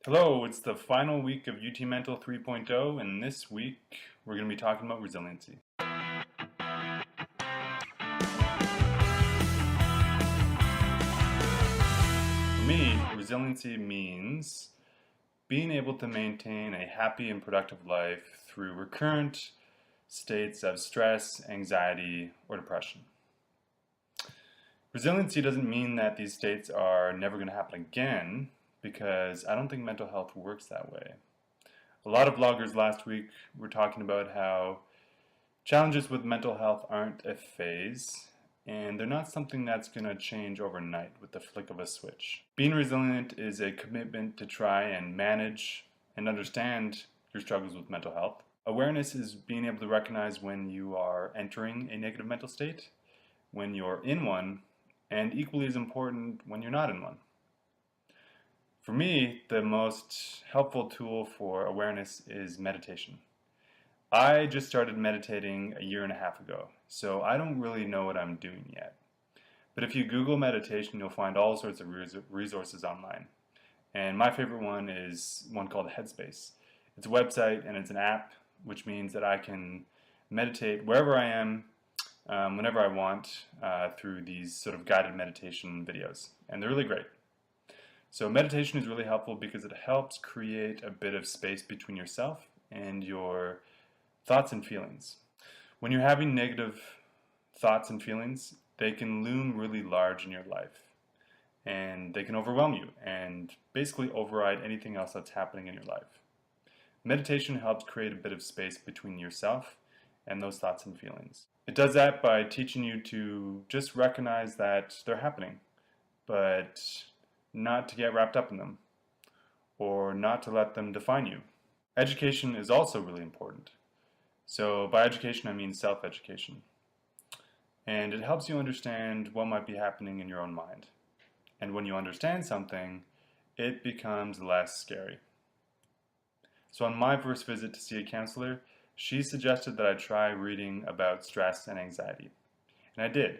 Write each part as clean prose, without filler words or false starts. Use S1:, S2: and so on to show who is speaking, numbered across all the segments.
S1: Hello, it's the final week of UT Mental 3.0, and this week we're going to be talking about resiliency. For me, resiliency means being able to maintain a happy and productive life through recurrent states of stress, anxiety, or depression. Resiliency doesn't mean that these states are never going to happen again, because I don't think mental health works that way. A lot of bloggers last week were talking about how challenges with mental health aren't a phase, and they're not something that's going to change overnight with the flick of a switch. Being resilient is a commitment to try and manage and understand your struggles with mental health. Awareness is being able to recognize when you are entering a negative mental state, when you're in one, and equally as important, when you're not in one. For me, the most helpful tool for awareness is meditation. I just started meditating a year and a half ago, so I don't really know what I'm doing yet. But if you Google meditation, you'll find all sorts of resources online. And my favorite one is one called Headspace. It's a website and it's an app, which means that I can meditate wherever I am, whenever I want, through these sort of guided meditation videos. And they're really great. So meditation is really helpful because it helps create a bit of space between yourself and your thoughts and feelings. When you're having negative thoughts and feelings, they can loom really large in your life, and they can overwhelm you and basically override anything else that's happening in your life. Meditation helps create a bit of space between yourself and those thoughts and feelings. It does that by teaching you to just recognize that they're happening, but not to get wrapped up in them, or not to let them define you. Education is also really important. So by education I mean self-education. And it helps you understand what might be happening in your own mind. And when you understand something, it becomes less scary. So on my first visit to see a counselor, she suggested that I try reading about stress and anxiety. And I did.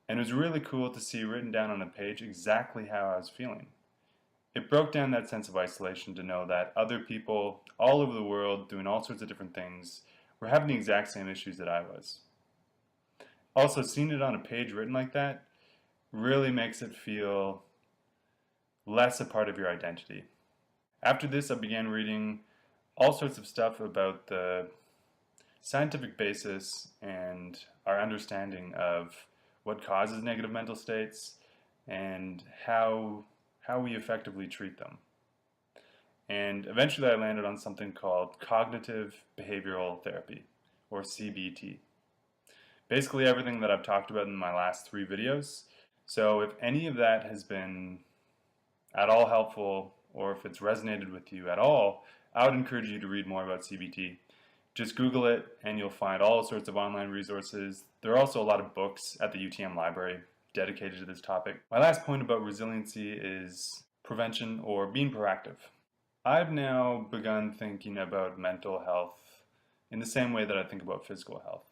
S1: And it was really cool to see written down on a page exactly how I was feeling. It broke down that sense of isolation to know that other people all over the world doing all sorts of different things were having the exact same issues that I was. Also, seeing it on a page written like that really makes it feel less a part of your identity. After this, I began reading all sorts of stuff about the scientific basis and our understanding of what causes negative mental states and how we effectively treat them. And eventually I landed on something called cognitive behavioral therapy, or CBT. Basically everything that I've talked about in my last 3 videos. So if any of that has been at all helpful, or if it's resonated with you at all, I would encourage you to read more about CBT. Just Google it and you'll find all sorts of online resources. There are also a lot of books at the UTM library dedicated to this topic. My last point about resiliency is prevention, or being proactive. I've now begun thinking about mental health in the same way that I think about physical health.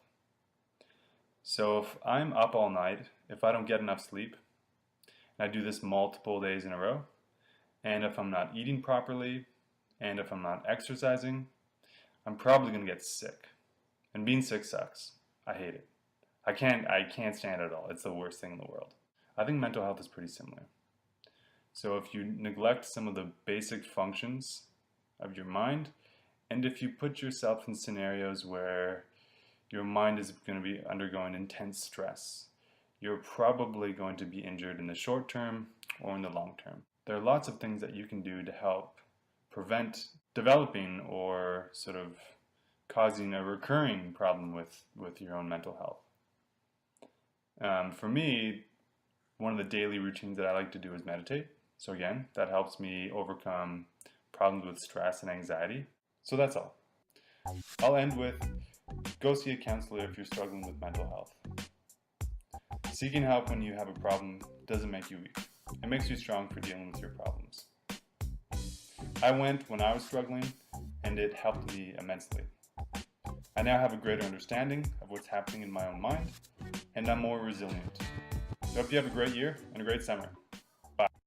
S1: So if I'm up all night, if I don't get enough sleep, and I do this multiple days in a row, and if I'm not eating properly, and if I'm not exercising, I'm probably going to get sick. And being sick sucks. I hate it. I can't stand it at all. It's the worst thing in the world. I think mental health is pretty similar. So if you neglect some of the basic functions of your mind, and if you put yourself in scenarios where your mind is going to be undergoing intense stress, you're probably going to be injured in the short term or in the long term. There are lots of things that you can do to help prevent developing or sort of causing a recurring problem with your own mental health. For me, one of the daily routines that I like to do is meditate. So again, that helps me overcome problems with stress and anxiety. So that's all. I'll end with, go see a counselor if you're struggling with mental health. Seeking help when you have a problem doesn't make you weak. It makes you strong for dealing with your problems. I went when I was struggling, and it helped me immensely. I now have a greater understanding of what's happening in my own mind, and I'm more resilient. So I hope you have a great year and a great summer.